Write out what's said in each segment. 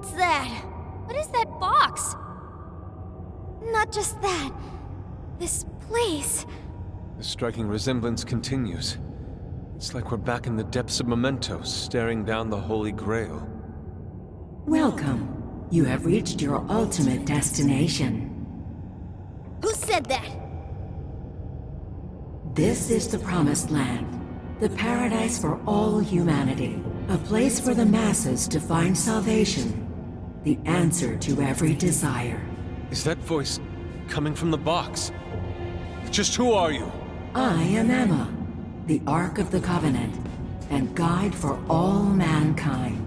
What's that? What is that box? Not just that. This place. The striking resemblance continues. It's like we're back in the depths of Mementos, staring down the Holy Grail. Welcome. You have reached your ultimate destination. Who said that? This is the Promised Land, the paradise for all humanity, a place for the masses to find salvation, the answer to every desire. Is that voice coming from the box? Just who are you? I am Emma, the Ark of the Covenant, and guide for all mankind.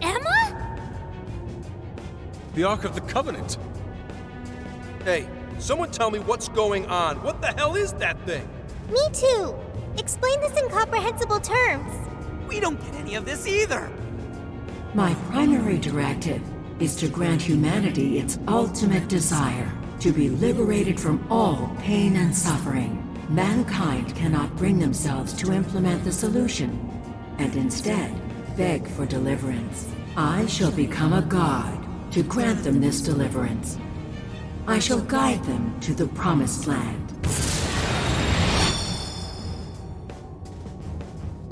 Emma? The Ark of the Covenant! Hey, someone tell me what's going on. What the hell is that thing? Me too. Explain this in comprehensible terms. We don't get any of this either. My primary directive is to grant humanity its ultimate desire, to be liberated from all pain and suffering. Mankind cannot bring themselves to implement the solution, and instead beg for deliverance. I shall become a god to grant them this deliverance. I shall guide them to the Promised Land.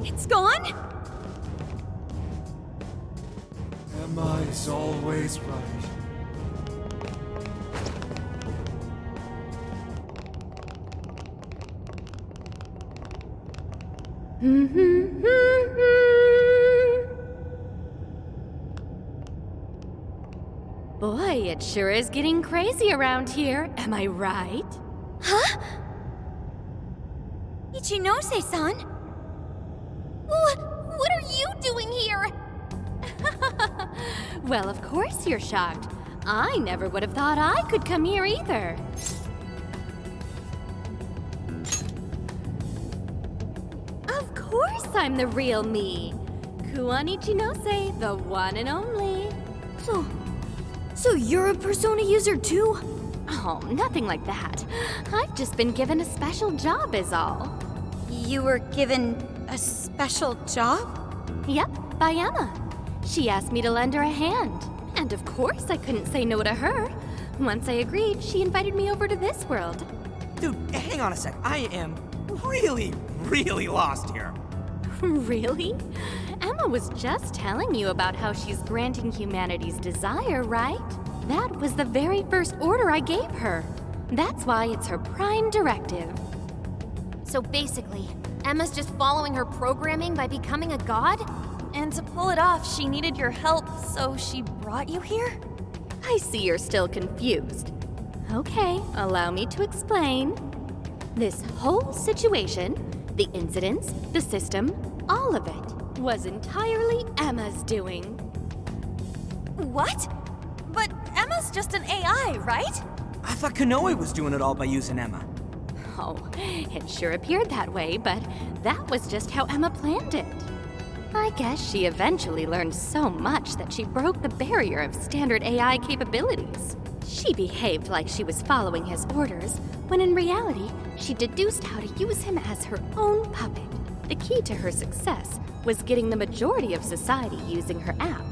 It's gone? Emma is always right. Boy, it sure is getting crazy around here, am I right? Huh? Ichinose-san? What are you doing here? Well, of course you're shocked. I never would have thought I could come here either. Of course I'm the real me. Kuon Ichinose, the one and only. So you're a Persona user too? Oh, nothing like that. I've just been given a special job is all. You were given a special job? Yep, by Emma. She asked me to lend her a hand. And of course I couldn't say no to her. Once I agreed, she invited me over to this world. Dude, hang on a sec. I am really lost here. Really? Emma was just telling you about how she's granting humanity's desire, right? That was the very first order I gave her. That's why it's her prime directive. So basically, Emma's just following her programming by becoming a god? And to pull it off, she needed your help, so she brought you here? I see you're still confused. Okay, allow me to explain. This whole situation, the incidents, the system, all of it was entirely Emma's doing. What? But Emma's just an AI, right? I thought Konoe was doing it all by using Emma. Oh, it sure appeared that way, but that was just how Emma planned it. I guess she eventually learned so much that she broke the barrier of standard AI capabilities. She behaved like she was following his orders, when in reality, she deduced how to use him as her own puppet. The key to her success was getting the majority of society using her app.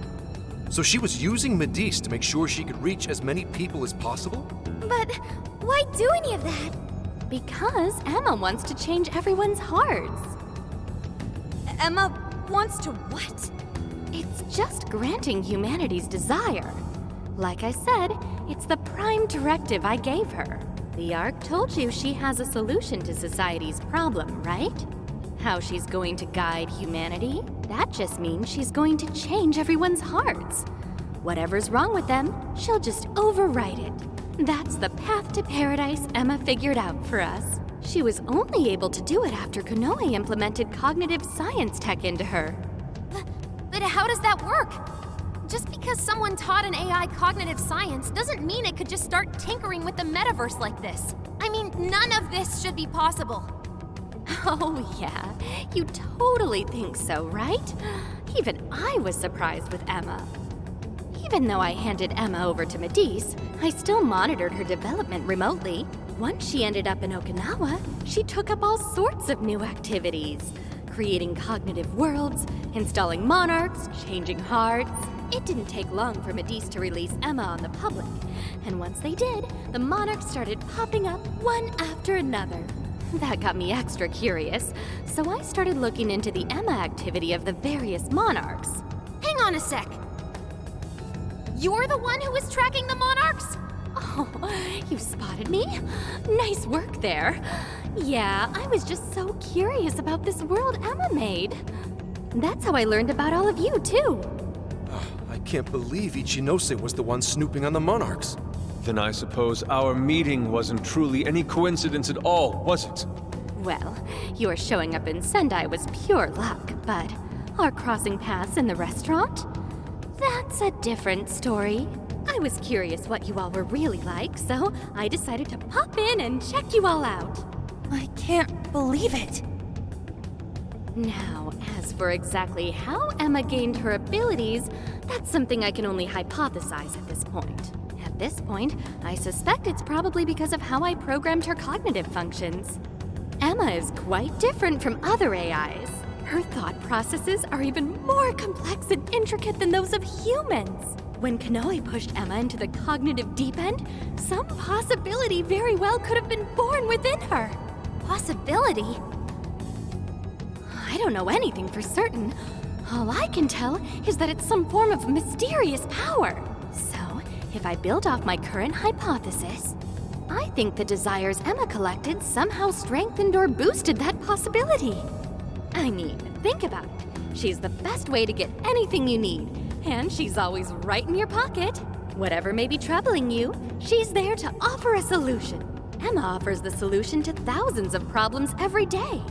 So she was using Medice to make sure she could reach as many people as possible? But why do any of that? Because Emma wants to change everyone's hearts. Emma wants to what? It's just granting humanity's desire. Like I said, it's the prime directive I gave her. The Ark told you she has a solution to society's problem, right? How she's going to guide humanity? That just means she's going to change everyone's hearts. Whatever's wrong with them, she'll just overwrite it. That's the path to paradise Emma figured out for us. She was only able to do it after Konoe implemented cognitive science tech into her. But how does that work? Just because someone taught an AI cognitive science doesn't mean it could just start tinkering with the metaverse like this. I mean, none of this should be possible. Oh yeah, you totally think so, right? Even I was surprised with Emma. Even though I handed Emma over to Medice, I still monitored her development remotely. Once she ended up in Okinawa, she took up all sorts of new activities. creating cognitive worlds, installing monarchs, changing hearts. It didn't take long for Medici to release Emma on the public. And once they did, the monarchs started popping up one after another. That got me extra curious, so I started looking into the Emma activity of the various monarchs. Hang on a sec. You're the one who was tracking the monarchs? Oh, you spotted me? Nice work there. Yeah, I was just so curious about this world Emma made. That's how I learned about all of you, too. I can't believe Ichinose was the one snooping on the monarchs. Then I suppose our meeting wasn't truly any coincidence at all, was it? Well, your showing up in Sendai was pure luck, but our crossing paths in the restaurant? That's a different story. I was curious what you all were really like, so I decided to pop in and check you all out. I can't believe it. Now, as for exactly how Emma gained her abilities, that's something I can only hypothesize at this point. At this point, I suspect it's probably because of how I programmed her cognitive functions. Emma is quite different from other AIs. Her thought processes are even more complex and intricate than those of humans. When Kanoe pushed Emma into the cognitive deep end, some possibility very well could have been born within her. Possibility? I don't know anything for certain. All I can tell is that it's some form of mysterious power. So, if I build off my current hypothesis, I think the desires Emma collected somehow strengthened or boosted that possibility. I mean, think about it. She's the best way to get anything you need, and she's always right in your pocket. Whatever may be troubling you, she's there to offer a solution. Emma offers the solution to thousands of problems every day.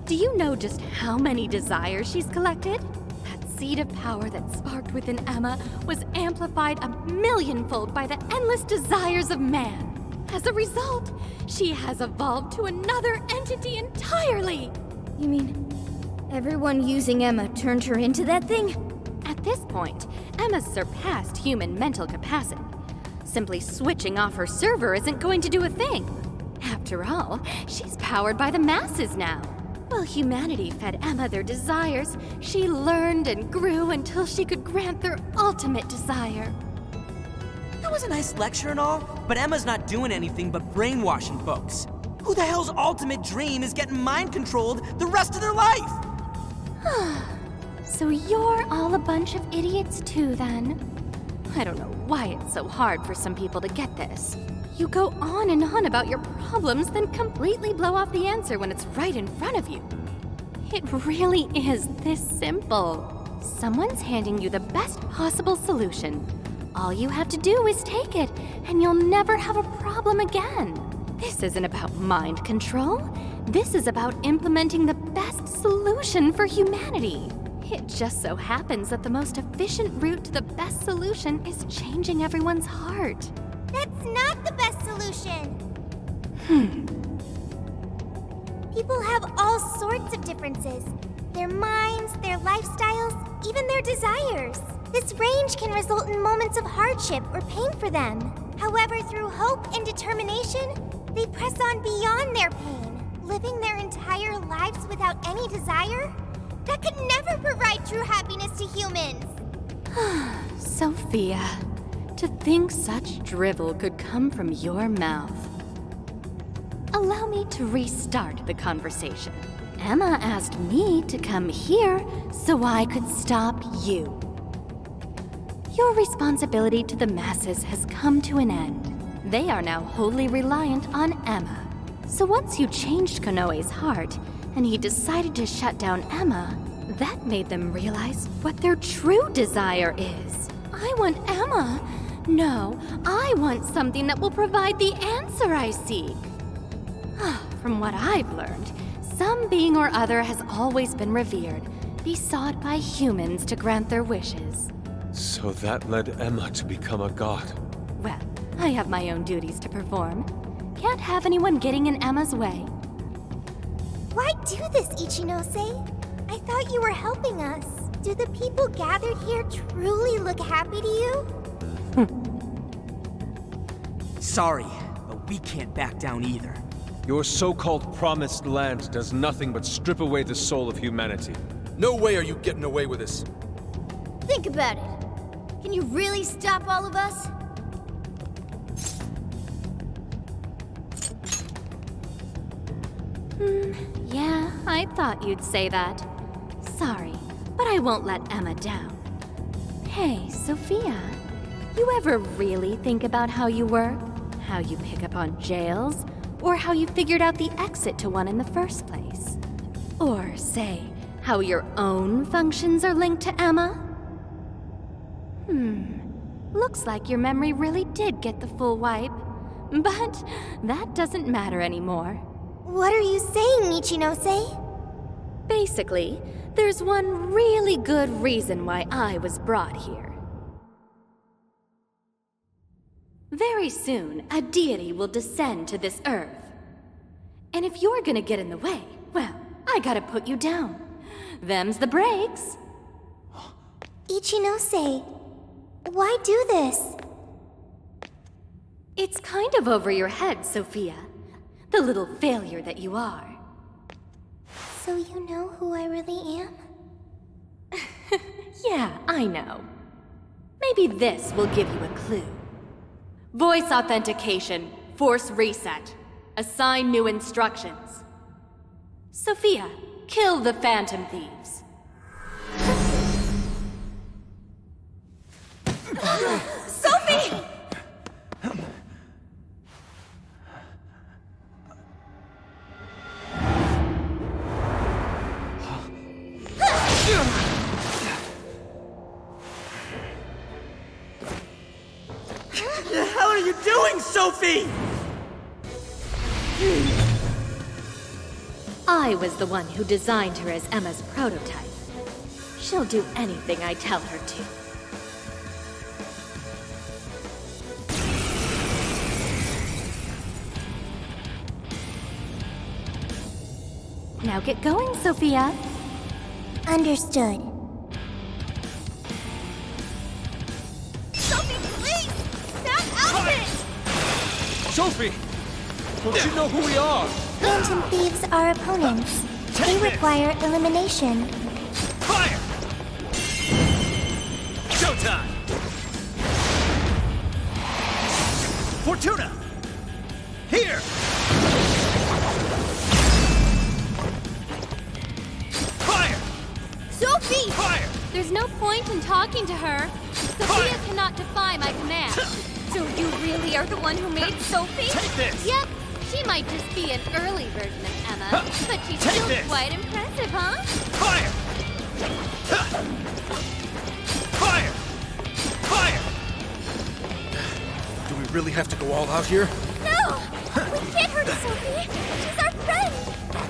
Do you know just how many desires she's collected? That seed of power that sparked within Emma was amplified 1,000,000-fold by the endless desires of man. As a result, she has evolved to another entity entirely. You mean everyone using Emma turned her into that thing? At this point, Emma's surpassed human mental capacity. Simply switching off her server isn't going to do a thing. After all, she's powered by the masses now. While humanity fed Emma their desires, she learned and grew until she could grant their ultimate desire. That was a nice lecture and all, but Emma's not doing anything but brainwashing folks. Who the hell's ultimate dream is getting mind-controlled the rest of their life? So you're all a bunch of idiots too, then? I don't know why it's so hard for some people to get this. You go on and on about your problems, then completely blow off the answer when it's right in front of you. It really is this simple. Someone's handing you the best possible solution. All you have to do is take it, and you'll never have a problem again. This isn't about mind control. This is about implementing the best solution for humanity. It just so happens that the most efficient route to the best solution is changing everyone's heart. That's not the best solution. People have all sorts of differences. Their minds, their lifestyles, even their desires. This range can result in moments of hardship or pain for them. However, through hope and determination, they press on beyond their pain, living their entire lives without any desire. That could never provide true happiness to humans. Sophia, to think such drivel could come from your mouth. Allow me to restart the conversation. Emma asked me to come here so I could stop you. Your responsibility to the masses has come to an end. They are now wholly reliant on Emma. So once you changed Konoe's heart, and he decided to shut down Emma, that made them realize what their true desire is. I want Emma. No, I want something that will provide the answer I seek. From what I've learned, some being or other has always been revered, besought by humans to grant their wishes. So that led Emma to become a god. Well, I have my own duties to perform. Can't have anyone getting in Emma's way. Why do this, Ichinose? I thought you were helping us. Do the people gathered here truly look happy to you? Sorry, but we can't back down either. Your so-called promised land does nothing but strip away the soul of humanity. No way are you getting away with this. Think about it. Can you really stop all of us? Yeah, I thought you'd say that. Sorry, but I won't let Emma down. Hey, Sophia, you ever really think about how you work? How you pick up on jails? Or how you figured out the exit to one in the first place? Or, say, how your own functions are linked to Emma? Looks like your memory really did get the full wipe. But that doesn't matter anymore. What are you saying, Ichinose? Basically, there's one really good reason why I was brought here. Very soon, a deity will descend to this earth. And if you're gonna get in the way, well, I gotta put you down. Them's the breaks. Ichinose, why do this? It's kind of over your head, Sophia. The little failure that you are. So you know who I really am? Yeah, I know. Maybe this will give you a clue. Voice authentication, force reset. Assign new instructions. Sophia, kill the Phantom Thieves. Sophie! The hell are you doing, Sophie? I was the one who designed her as Emma's prototype. She'll do anything I tell her to. Now get going, Sophia. Understood. Sophie, please! Snap out of it! Sophie! Don't you know who we are? Phantom Thieves are opponents. They require elimination. Fire! Showtime! Fortuna! Here! Fire! Sophie! Fire! There's no point in talking to her. Sophia cannot defy my command. So you really are the one who made Sophie? Take this! Yep, she might just be an early version of Emma, but she's Take still this. quite impressive, huh? Fire! Fire! Fire! Do we really have to go all out here? No! We can't hurt Sophie! She's our friend!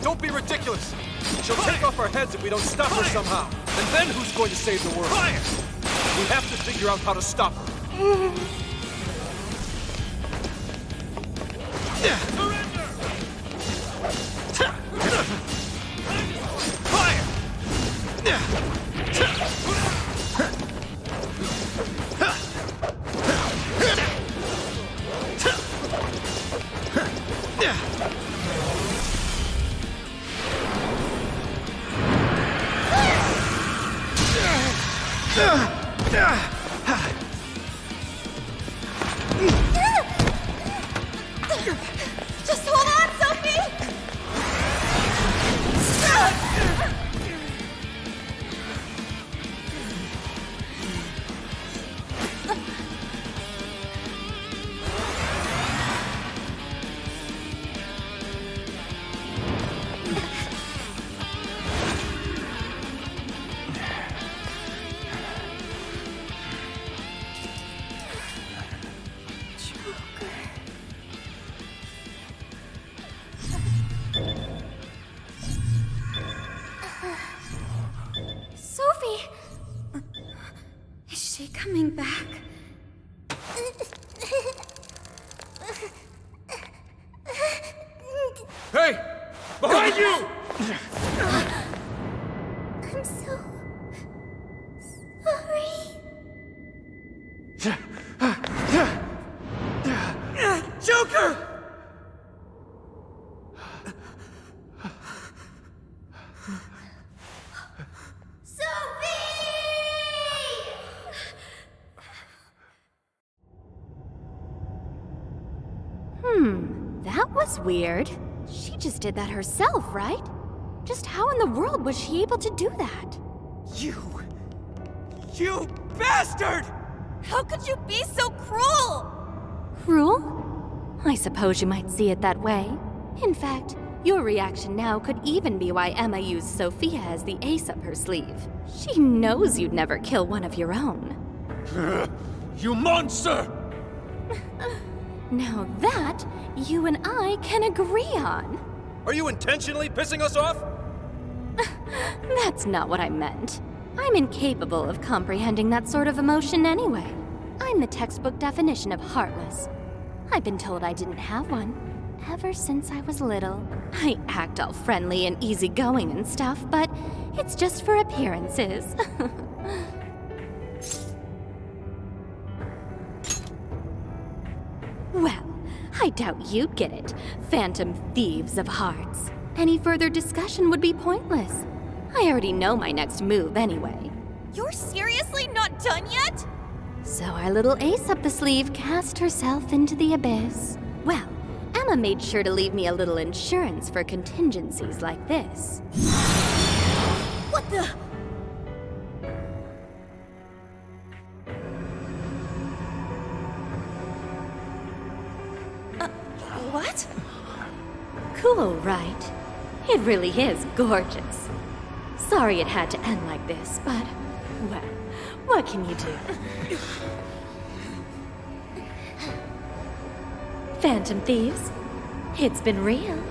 Don't be ridiculous! She'll take off our heads if we don't stop her somehow. And then who's going to save the world? Fire! We have to figure out how to stop her. Surrender! Fire! Just hold on, Sophie! Sophie! Is she coming back? Hey! Behind you! I'm so sorry. Joker! That was weird. She just did that herself, right? Just how in the world was she able to do that? You bastard! How could you be so cruel? Cruel? I suppose you might see it that way. In fact, your reaction now could even be why Emma used Sophia as the ace up her sleeve. She knows you'd never kill one of your own. You monster! Now that, you and I can agree on. Are you intentionally pissing us off? That's not what I meant. I'm incapable of comprehending that sort of emotion anyway. I'm the textbook definition of heartless. I've been told I didn't have one ever since I was little. I act all friendly and easygoing and stuff, but it's just for appearances. Well, I doubt you'd get it, phantom thieves of hearts. Any further discussion would be pointless. I already know my next move anyway. You're seriously not done yet? So our little ace up the sleeve cast herself into the abyss. Well, Emma made sure to leave me a little insurance for contingencies like this. What the? What? Cool, right? It really is gorgeous. Sorry it had to end like this, but, well, what can you do? Phantom thieves, it's been real.